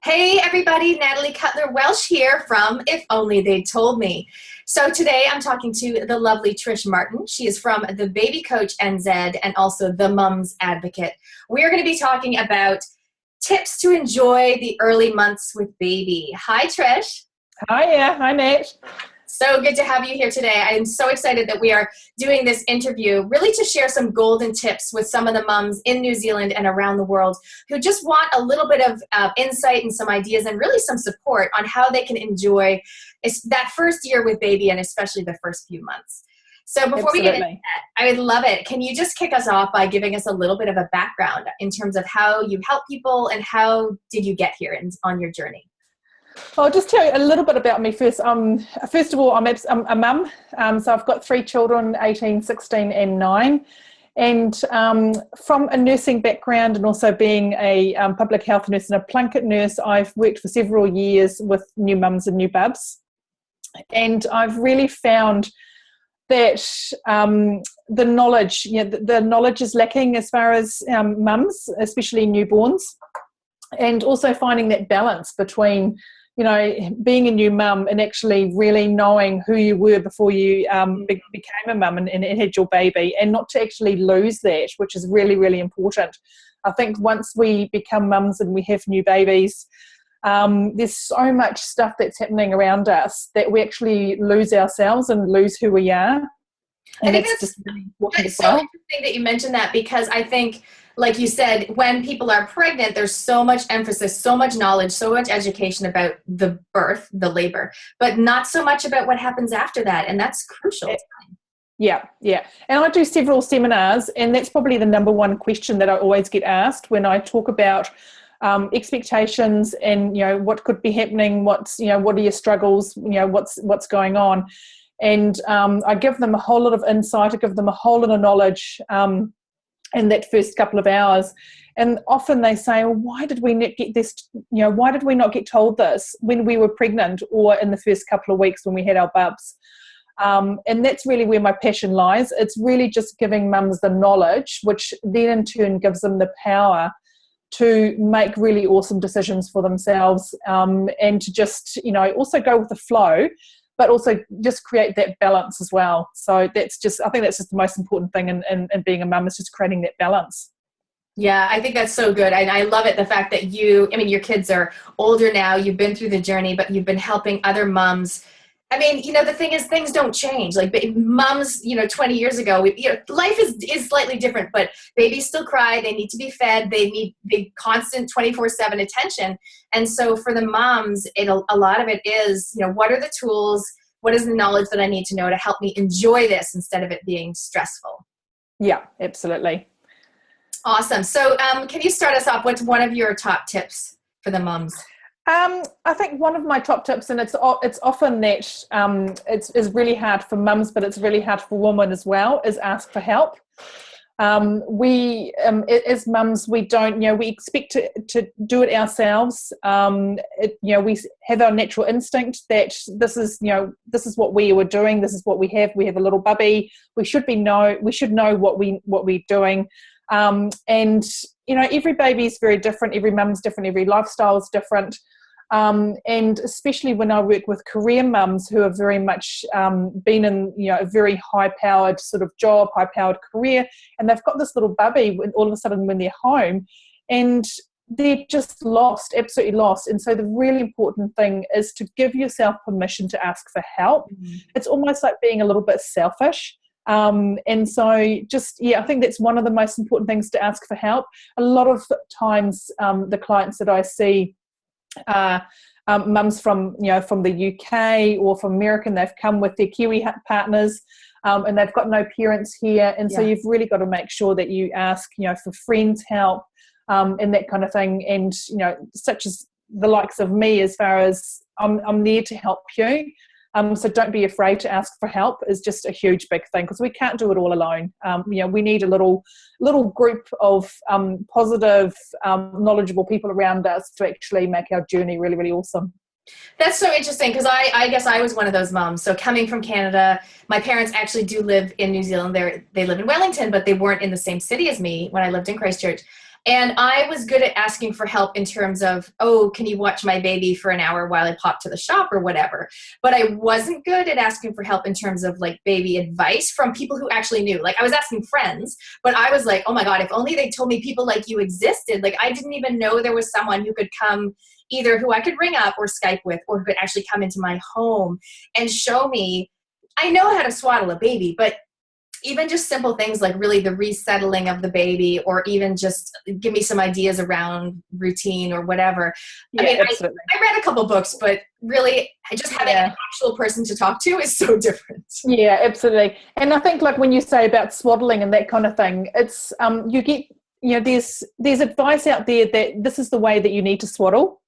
Hey everybody, Natalie Cutler-Welsh here from If Only They Told Me. So today I'm talking to the lovely Trish Martin. She is from the Baby Coach NZ and also the Mums Advocate. We are going to be talking about tips to enjoy the early months with baby. Hi Trish. Hi Nat. So good to have you here today. I am so excited that we are doing this interview really to share some golden tips with some of the mums in New Zealand and around the world who just want a little bit of insight and some ideas and really some support on how they can enjoy that first year with baby and especially the first few months. So before we get into that, I would love it. Can you just kick us off by giving us a little bit of a background in terms of how you help people and how did you get here on your journey? Well, I'll just tell you a little bit about me first. First of all, I'm a mum. So I've got 3 children, 18, 16 and 9. And from a nursing background and also being a public health nurse and a plunket nurse, I've worked for several years with new mums and new bubs. And I've really found that the knowledge, the knowledge is lacking as far as mums, especially newborns, and also finding that balance between being a new mum and actually really knowing who you were before you became a mum and had your baby, and not to actually lose that, which is really, really important. I think once we become mums and we have new babies, there's so much stuff that's happening around us that we actually lose ourselves and lose who we are. And I think that's just really important it's as well. so interesting that you mentioned that, because I think, like you said, when people are pregnant, there's so much emphasis, so much knowledge, so much education about the birth, the labor, but not so much about what happens after that. And that's crucial. Yeah. And I do several seminars, and that's probably the number one question that I always get asked when I talk about expectations and, what could be happening, what are your struggles, what's going on. And I give them a whole lot of insight, I give them a whole lot of knowledge in that first couple of hours. And often they say, well, why did we not get this, why did we not get told this when we were pregnant or in the first couple of weeks when we had our bubs? And that's really where my passion lies. It's really just giving mums the knowledge, which then in turn gives them the power to make really awesome decisions for themselves, and to just, also go with the flow, but also just create that balance as well. So I think that's just the most important thing in being a mum, is just creating that balance. Yeah, I think that's so good. And I love it, the fact that your kids are older now, you've been through the journey, but you've been helping other mums. The thing is, things don't change. Like mums, 20 years ago, life is slightly different, but babies still cry. They need to be fed. They need the constant 24/7 attention. And so for the moms, a lot of it is, what are the tools? What is the knowledge that I need to know to help me enjoy this instead of it being stressful? Yeah, absolutely. Awesome. So can you start us off? What's one of your top tips for the moms? I think one of my top tips, and it's often that it's really hard for mums, but it's really hard for women as well, is ask for help. We as mums, we don't, we expect to do it ourselves. We have our natural instinct that this is what we were doing. This is what we have. We have a little bubby. We should know what we're doing. And every baby is very different. Every mum's different. Every lifestyle is different. And especially when I work with career mums who have very much been in a very high-powered sort of job, high-powered career, and they've got this little bubby all of a sudden when they're home, and they're just lost, absolutely lost. And so the really important thing is to give yourself permission to ask for help. Mm-hmm. It's almost like being a little bit selfish. And so I think that's one of the most important things, to ask for help. A lot of times the clients that I see, mums from the UK or from America, and they've come with their Kiwi partners, and they've got no parents here, and so you've really got to make sure that you ask for friends' help, and that kind of thing, and such as the likes of me, as far as I'm there to help you. So don't be afraid to ask for help, is just a huge big thing, because we can't do it all alone. We need a little group of positive, knowledgeable people around us to actually make our journey really, really awesome. That's so interesting, because I guess I was one of those moms. So coming from Canada, my parents actually do live in New Zealand. They live in Wellington, but they weren't in the same city as me when I lived in Christchurch. And I was good at asking for help in terms of, oh, can you watch my baby for an hour while I pop to the shop or whatever. But I wasn't good at asking for help in terms of like baby advice from people who actually knew. Like I was asking friends, but I was like, oh my God, if only they told me people like you existed. Like I didn't even know there was someone who could come, either who I could ring up or Skype with, or who could actually come into my home and show me. I know how to swaddle a baby, but even just simple things like really the resettling of the baby, or even just give me some ideas around routine or whatever. Yeah, I mean, absolutely. I read a couple books, but really just having an actual person to talk to is so different. Yeah, absolutely. And I think like when you say about swaddling and that kind of thing, it's you get, there's advice out there that this is the way that you need to swaddle.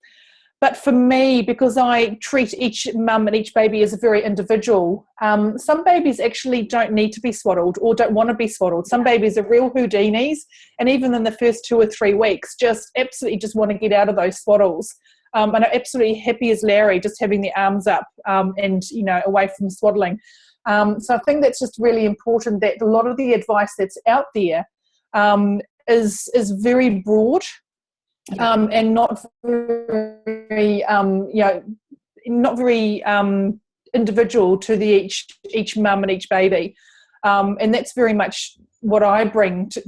But for me, because I treat each mum and each baby as a very individual, some babies actually don't need to be swaddled or don't want to be swaddled. Some babies are real Houdinis, and even in the first 2 or 3 weeks, just absolutely just want to get out of those swaddles. And are absolutely happy as Larry, just having the arms up and, away from swaddling. So I think that's just really important, that a lot of the advice that's out there is very broad. And not very, not very individual to each mum and each baby, and that's very much what I bring to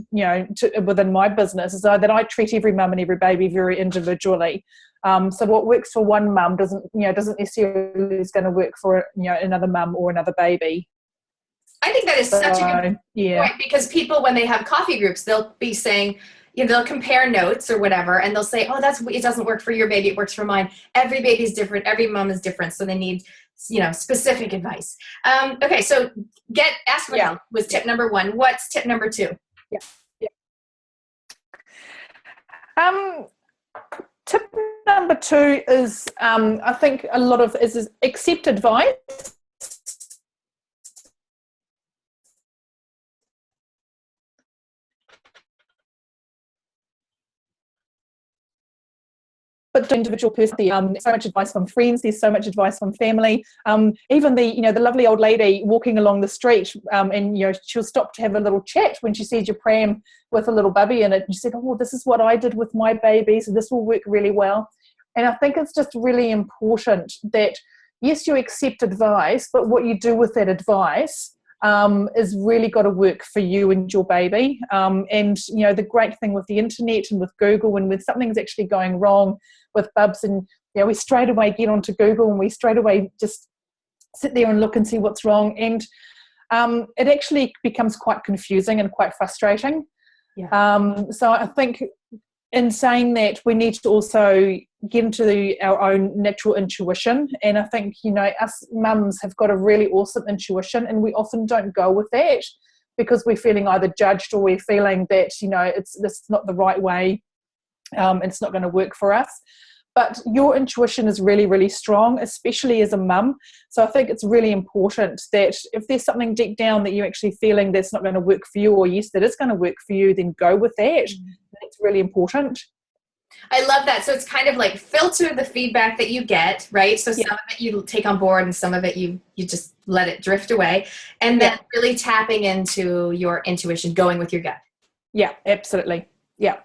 within my business, is that I treat every mum and every baby very individually. So what works for one mum doesn't necessarily is going to work for another mum or another baby. I think that is such a good point, because people, when they have coffee groups, they'll be saying, they'll compare notes or whatever, and they'll say, oh, it doesn't work for your baby, it works for mine. Every baby's different, every mom is different, so they need specific advice. Okay, so ask for help was tip number 1. What's tip number 2? Tip number 2 is I think a lot of is accept advice. But the individual person, there's so much advice from friends, there's so much advice from family. Even the lovely old lady walking along the street, and she'll stop to have a little chat when she sees your pram with a little bubby in it. And she said, oh, this is what I did with my baby, so this will work really well. And I think it's just really important that, yes, you accept advice, but what you do with that advice is really got to work for you and your baby. And the great thing with the internet and with Google, and when something's actually going wrong with bubs, and we straight away get onto Google and we straight away just sit there and look and see what's wrong, and it actually becomes quite confusing and quite frustrating. So I think in saying that, we need to also get into our own natural intuition, and I think us mums have got a really awesome intuition, and we often don't go with that because we're feeling either judged, or we're feeling that it's not the right way, it's not going to work for us. But your intuition is really, really strong, especially as a mum. So I think it's really important that if there's something deep down that you're actually feeling that's not going to work for you, or yes, that is going to work for you, then go with that. That's really important. I love that. So it's kind of like filter the feedback that you get, right? So some of it you take on board, and some of it you just let it drift away, and then really tapping into your intuition, going with your gut. Yeah, absolutely. Yeah.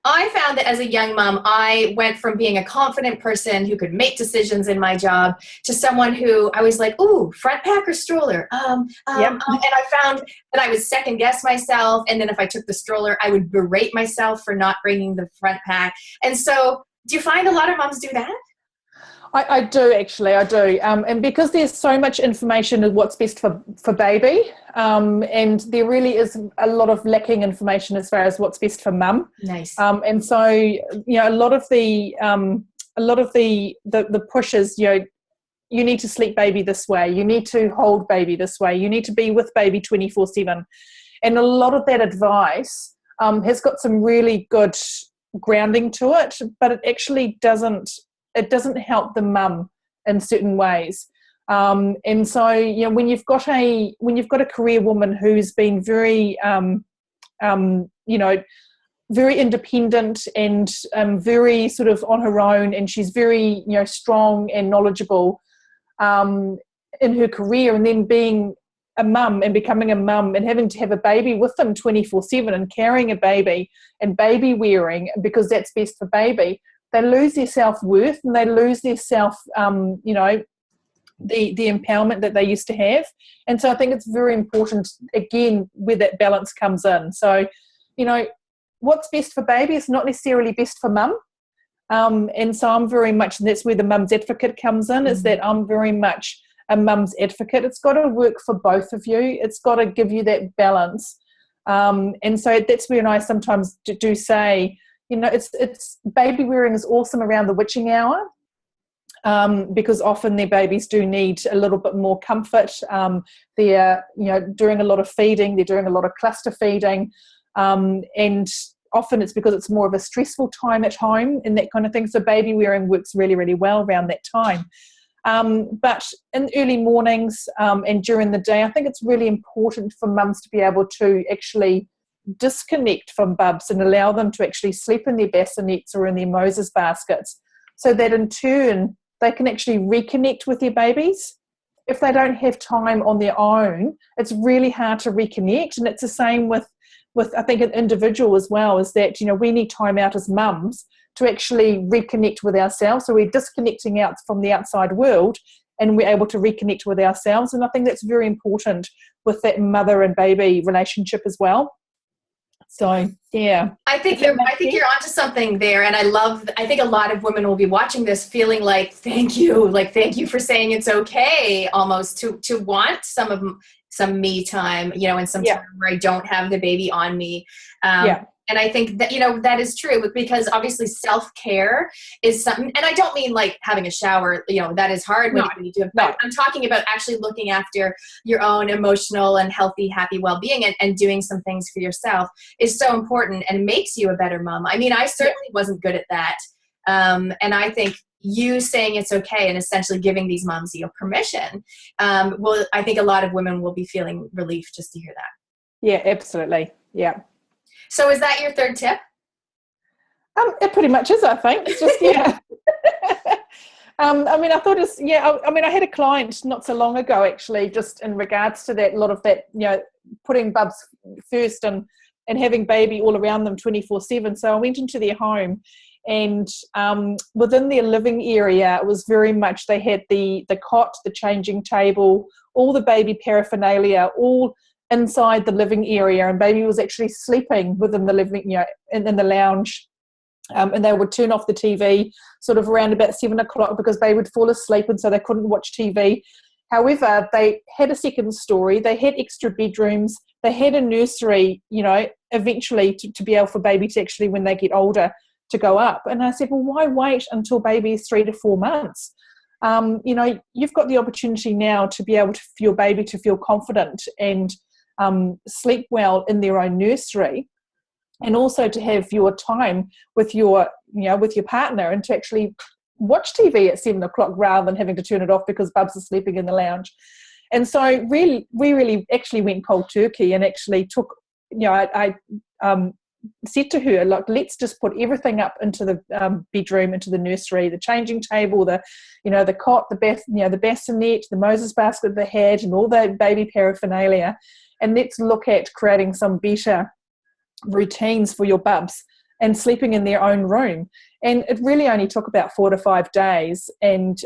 I found that as a young mom, I went from being a confident person who could make decisions in my job to someone who I was like, ooh, front pack or stroller? And I found that I would second guess myself. And then if I took the stroller, I would berate myself for not bringing the front pack. And so do you find a lot of moms do that? I do, actually, I do. And because there's so much information of what's best for baby, and there really is a lot of lacking information as far as what's best for mum. Nice. And so, a lot of the pushes, you need to sleep baby this way, you need to hold baby this way, you need to be with baby 24/7. And a lot of that advice has got some really good grounding to it, but it actually doesn't help the mum in certain ways. And so, when you've got a career woman who's been very, very independent and very sort of on her own, and she's very, strong and knowledgeable in her career, and then being a mum and becoming a mum and having to have a baby with them 24/7 and carrying a baby and baby wearing because that's best for baby, they lose their self-worth and they lose their the empowerment that they used to have. And so I think it's very important, again, where that balance comes in. So, what's best for baby is not necessarily best for mum. And so I'm very much, and that's where the mum's advocate comes in, is that I'm very much a mum's advocate. It's got to work for both of you. It's got to give you that balance. And so that's when I sometimes do say, it's baby wearing is awesome around the witching hour, because often their babies do need a little bit more comfort. They're, doing a lot of feeding. They're doing a lot of cluster feeding. And often it's because it's more of a stressful time at home and that kind of thing. So baby wearing works really, really well around that time. But in early mornings and during the day, I think it's really important for mums to be able to actually disconnect from bubs and allow them to actually sleep in their bassinets or in their Moses baskets, so that in turn they can actually reconnect with their babies. If they don't have time on their own, it's really hard to reconnect. And it's the same with I think an individual as well, is that, we need time out as mums to actually reconnect with ourselves. So we're disconnecting out from the outside world and we're able to reconnect with ourselves. And I think that's very important with that mother and baby relationship as well. So, yeah. I think you're onto something there. And I think a lot of women will be watching this feeling like, thank you for saying it's okay almost to want some me time, and some time where I don't have the baby on me. And I think that, that is true, because obviously self-care is something, and I don't mean like having a shower, that is hard when you do it, but I'm talking about actually looking after your own emotional and healthy, happy well-being and doing some things for yourself is so important and makes you a better mom. I mean, I certainly wasn't good at that. And I think you saying it's okay and essentially giving these moms, permission, I think a lot of women will be feeling relief just to hear that. Yeah, absolutely. Yeah. So is that your third tip? It pretty much is, I think. It's just, I thought it's, I had a client not so long ago, actually, just in regards to that, a lot of that, putting bubs first and having baby all around them 24/7. So I went into their home, and within their living area, it was very much, they had the cot, the changing table, all the baby paraphernalia, all inside the living area, and baby was actually sleeping within the living, in the lounge. And they would turn off the TV sort of around about 7 o'clock because baby would fall asleep, and so they couldn't watch TV. However, they had a second story, they had extra bedrooms, they had a nursery, eventually to be able for baby to actually, when they get older, to go up. And I said, well, why wait until baby is 3 to 4 months? You've got the opportunity now to be able for your baby to feel confident and sleep well in their own nursery, and also to have your time with your partner and to actually watch TV at 7 o'clock rather than having to turn it off because Bubs is sleeping in the lounge. And so we really actually went cold turkey and actually took, I said to her, look, let's just put everything up into the bedroom, into the nursery, the changing table, the cot, the bath, the bassinet, the Moses basket they had, and all the baby paraphernalia. And let's look at creating some better routines for your bubs and sleeping in their own room. And it really only took about 4 to 5 days. And,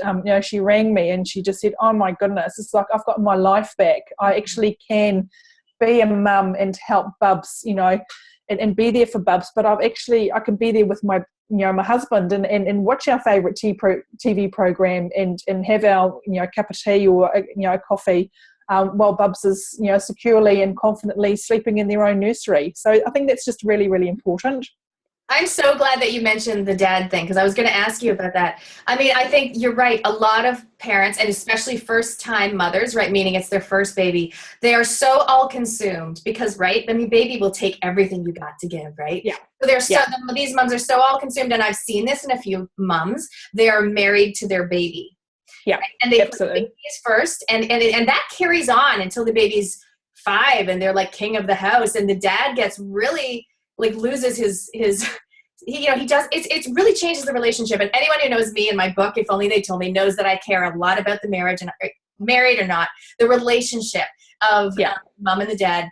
she rang me and she just said, oh my goodness, it's like I've got my life back. I actually can be a mum and help bubs, and be there for bubs. But I can be there with my, my husband and watch our favourite TV program and have our, cup of tea or, coffee, while Bubs is, securely and confidently sleeping in their own nursery. So I think that's just really, really important. I'm so glad that you mentioned the dad thing, because I was going to ask you about that. I mean, I think you're right. A lot of parents, and especially first-time mothers, right, meaning it's their first baby, they are so all-consumed because, right, I mean, baby will take everything you got to give, right? Yeah. So these moms are so all-consumed, and I've seen this in a few moms. They are married to their baby. Yeah, right? And they absolutely. put the babies first, and that carries on until the baby's 5, and they're like king of the house, and the dad gets really loses his he does, it really changes the relationship. And anyone who knows me in my book, If Only They Told Me, knows that I care a lot about the marriage, and married or not, the relationship of mom and the dad.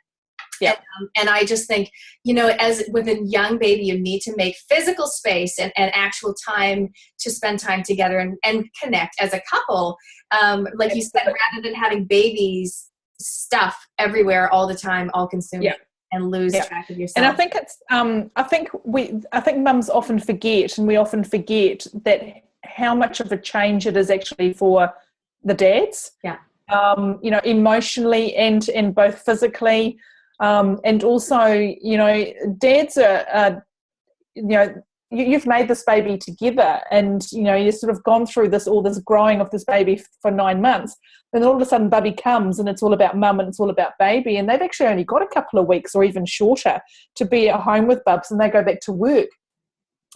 Yeah. And I just think, as with a young baby, you need to make physical space and actual time to spend time together and connect as a couple. Like you said, rather than having babies stuff everywhere all the time, all consuming. And lose track of yourself. And I think it's I think mums often forget, and we often forget that how much of a change it is actually for the dads. Yeah. Emotionally and both physically, and also, dads are you've made this baby together, and you've sort of gone through all this growing of this baby for 9 months, and then all of a sudden Bubby comes and it's all about mum and it's all about baby, and they've actually only got a couple of weeks or even shorter to be at home with Bubs, and they go back to work.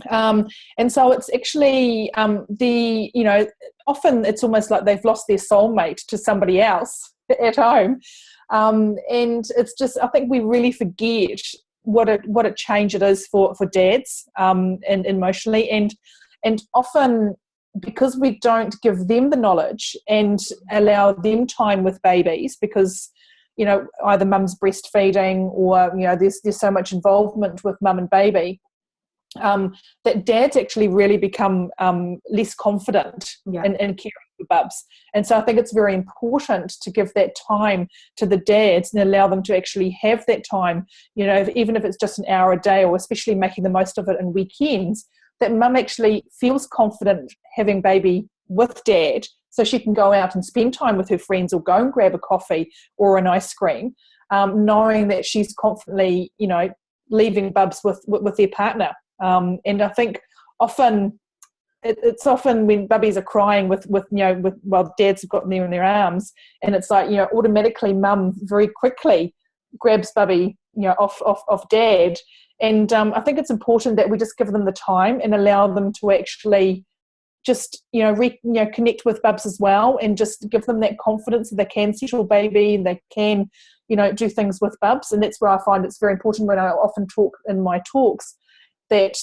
And so it's actually often it's almost like they've lost their soulmate to somebody else at home, and it's just, I think we really forget what a change it is for dads, and emotionally, and often because we don't give them the knowledge and allow them time with babies, because either mum's breastfeeding or there's so much involvement with mum and baby, that dads actually really become less confident in caring for Bubs. And so I think it's very important to give that time to the dads and allow them to actually have that time, even if it's just an hour a day, or especially making the most of it in weekends, that mum actually feels confident having baby with dad, so she can go out and spend time with her friends or go and grab a coffee or an ice cream, knowing that she's confidently, leaving Bubs with their partner. And I think often it's often when bubbies are crying while dads have got them in their arms, and it's like, automatically mum very quickly grabs Bubby, off dad. And I think it's important that we just give them the time and allow them to actually just, connect with Bubs as well, and just give them that confidence that they can settle baby and they can, do things with Bubs. And that's where I find it's very important when I often talk in my talks that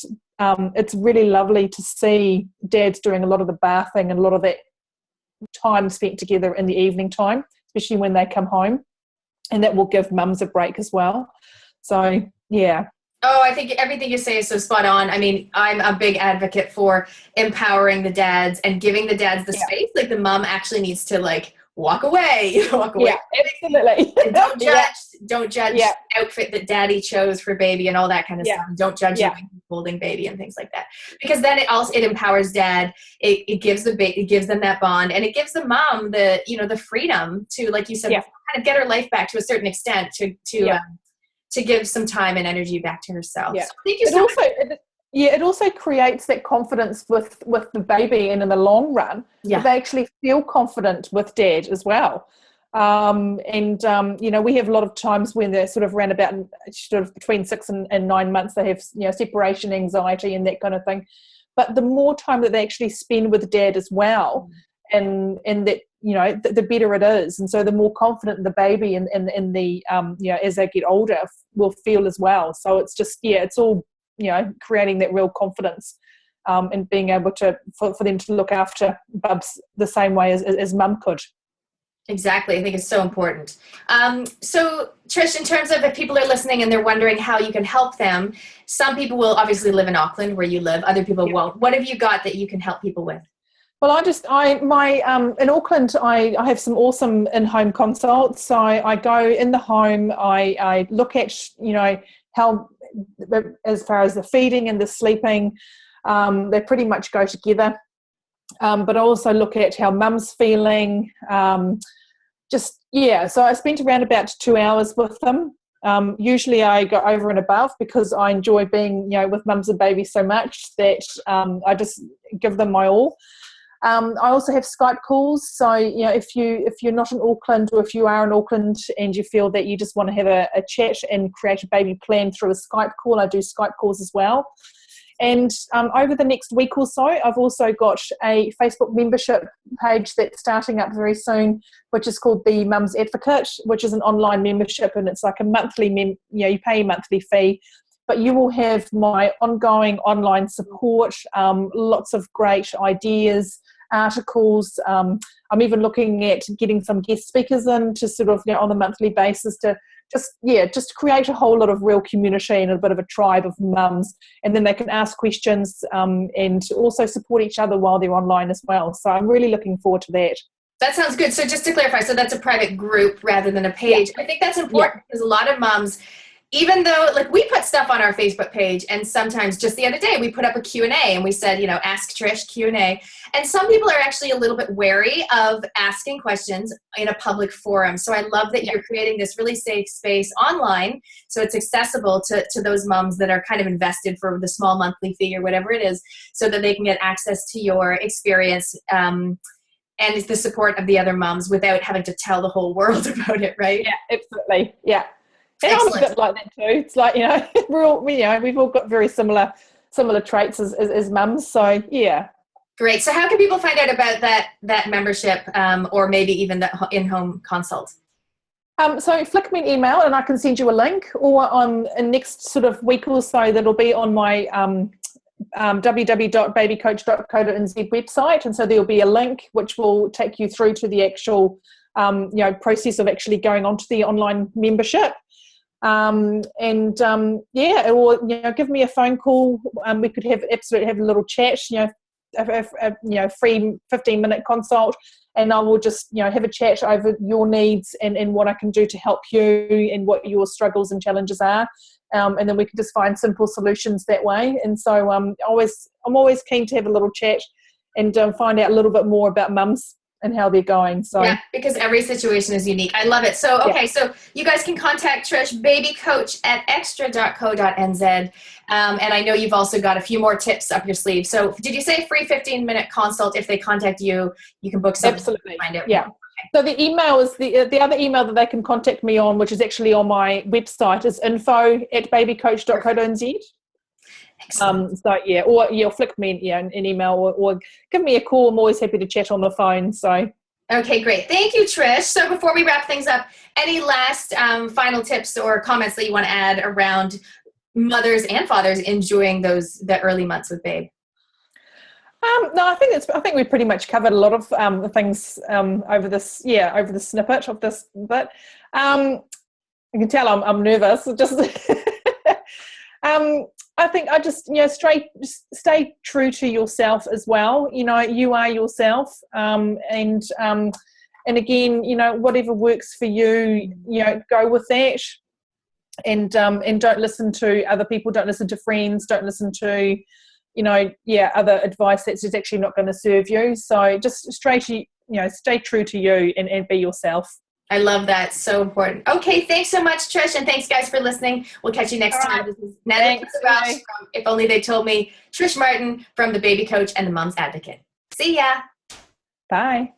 it's really lovely to see dads doing a lot of the bathing and a lot of that time spent together in the evening time, especially when they come home, and that will give mums a break as well. So, yeah. Oh, I think everything you say is so spot on. I mean, I'm a big advocate for empowering the dads and giving the dads the space. Like, the mom actually needs to walk away. Yeah, absolutely. And don't judge the outfit that daddy chose for baby and all that kind of stuff. Don't judge you when he's holding baby and things like that. Because then it empowers dad. It gives it gives them that bond, and it gives the mom the freedom to, like you said, kind of get her life back to a certain extent, to give some time and energy back to herself. Yeah. So thank you so much. It also creates that confidence with the baby, and in the long run, they actually feel confident with dad as well. We have a lot of times when they're sort of around about sort of between 6 and 9 months, they have separation anxiety and that kind of thing. But the more time that they actually spend with dad as well, and that the better it is, and so the more confident the baby and the as they get older will feel as well. So it's just it's all creating that real confidence, and being able to for them to look after Bubs the same way as mum could. Exactly. I think it's so important. So Trish, in terms of if people are listening and they're wondering how you can help them, some people will obviously live in Auckland where you live, other people won't. What have you got that you can help people with? Well, in Auckland, I have some awesome in-home consults. So I go in the home, I look at, how, as far as the feeding and the sleeping, they pretty much go together. But I also look at how mum's feeling. So I spent around about 2 hours with them. Usually I go over and above because I enjoy being, with mums and babies so much that I just give them my all. I also have Skype calls. So, if you're not in Auckland, or if you are in Auckland and you feel that you just want to have a chat and create a baby plan through a Skype call, I do Skype calls as well. And over the next week or so, I've also got a Facebook membership page that's starting up very soon, which is called the Mums Advocate, which is an online membership, and it's like a monthly, you pay a monthly fee, but you will have my ongoing online support, lots of great ideas, articles. I'm even looking at getting some guest speakers in to sort of, on a monthly basis to just create a whole lot of real community and a bit of a tribe of mums, and then they can ask questions and also support each other while they're online as well. So I'm really looking forward to that. That sounds good. So just to clarify, so that's a private group rather than a page. I think that's important because a lot of moms, even though we put stuff on our Facebook page, and sometimes just the other day we put up a Q&A and we said, ask Trish Q&A. And some people are actually a little bit wary of asking questions in a public forum. So I love that you're creating this really safe space online so it's accessible to those moms that are kind of invested for the small monthly fee or whatever it is, so that they can get access to your experience and the support of the other moms without having to tell the whole world about it, right? Yeah, absolutely. Yeah. And I'm a bit like that too. It's like, we've all got very similar traits as mums. So yeah. Great. So how can people find out about that membership or maybe even the in-home consult? So flick me an email and I can send you a link, or on the next sort of week or so that'll be on my www.babycoach.co.nz website, and so there'll be a link which will take you through to the actual process of actually going onto the online membership. Or give me a phone call. We could have a little chat, a free 15-minute consult, and I will just have a chat over your needs and what I can do to help you and what your struggles and challenges are, and then we can just find simple solutions that way. And so I'm always keen to have a little chat and find out a little bit more about mums and how they're going. So yeah, because every situation is unique. I love it. So so you guys can contact Trish, babycoach@extra.co.nz, and I know you've also got a few more tips up your sleeve. So did you say free 15-minute consult? If they contact you, you can book something. Absolutely. To find out more. Okay. So the email is the other email that they can contact me on, which is actually on my website, is info@babycoach.co.nz. Or flick me an email or give me a call. I'm always happy to chat on the phone. So okay, great. Thank you, Trish. So before we wrap things up, any last final tips or comments that you want to add around mothers and fathers enjoying the early months with Babe? No, I think we pretty much covered a lot of things over this snippet of this bit. You can tell I'm nervous. Just I think I just stay true to yourself as well. You are yourself, and again, whatever works for you, go with that, and don't listen to other people, don't listen to friends, don't listen to other advice that's just actually not going to serve you. So just stay true to you and be yourself. I love that. So important. Okay, thanks so much, Trish, and thanks, guys, for listening. We'll catch you next time. This is Natalie Welsh from If Only They Told Me, Trish Martin from The Baby Coach and The Mom's Advocate. See ya. Bye.